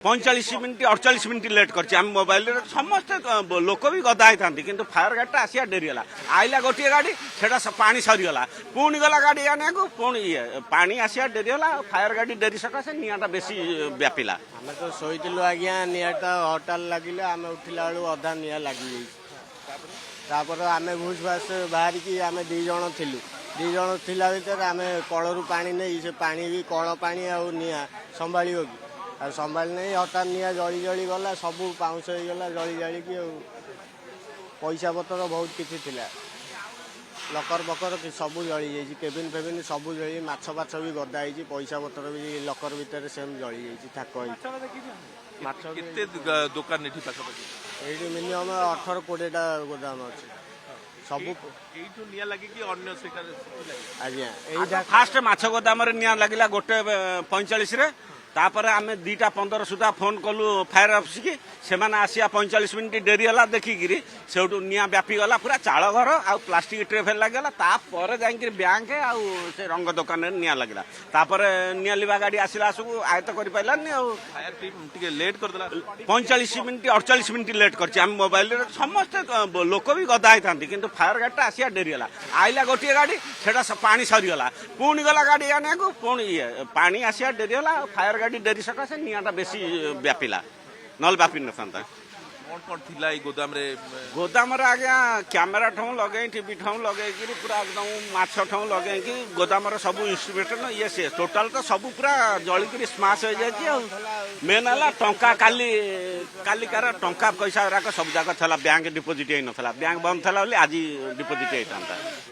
45 minute 48 minute late कर mobile समस्त लोक भी गदा होती कि फायर गाड़ी आसिया डेरी है आईला गोटे गाड़ी से पा सरीगला पुणी गला गाड़ी आने को पुणी ये पा आसिया डेरी है फायर गाड़ी डेरी सकाशे निआटा बेसी व्यापिला आम तो शोलु आज्ञा निआटा हटाल लगिले आम उठिला बेलू अधा निआ लगी तापर आम भूस भास बाहरिकी आम दी जन थिलु दी जन थिला भीतर आम कलरू पानी नहीं से पानी भी कल पानी आ निआ संभाल कि आ संभाल नहीं हठात निआ जली जली गला सब पाउंस होगा जली जाली की पैसा पतर बहुत किसी थिला लकर बकर सब जली जाइए केबिन फेबिन सब जली माछ पाछ भी गदा हो पैसा पतर भी लकर भितर सेम जली जाइए थाक दुकान ये मिनिमम 18-20टा गोदाम अच्छे सब आज्ञा फास्ट माछ गोदाम निआ लगिला गोटे 45 रे तापर आम 2:15 सुधा फोन कलु फायर ऑफिस की सेमाने आसिया 45 मिनिट डेरी है देखिकी से निआ व्यापी गला पूरा चाल घर आ प्लास्टिक ट्रे फेर लगे तापर जाइए बैंक आ रंग दुकान निआ लगे तापर निआ लिवा गाड़ी आसला आसू आयत कर पारानी लेट कर 45 मिनिट 48 मिनिट लेट कर मोबाइल समस्त लोक भी गदा होती कि फायर गाड़ी आसिया डेरी है आईला गोटे गाड़ी से पा सरीगला पुणी गला गाड़ी आने को पुणी ये पा आसिया डेरी है फायर गाड़ी डेरी सकाशे निआटा बेसी व्यापिला नल व्यापी नथा गोदाम गोदाम आज्ञा कैमेरा ठूँ लगे टीवी ठूँ लगे पूरा एकदम माछ ठूँ लगे गोदाम सब इंस्ट्रूमेंट ये सी टोटाल तो सब पूरा जलिक स्माश हो जाए मेन है टंका कालिकार टंका पैसा सब जाक था बैंक डिपोजिट होता बैंक बंद था आज डिपोजिट होता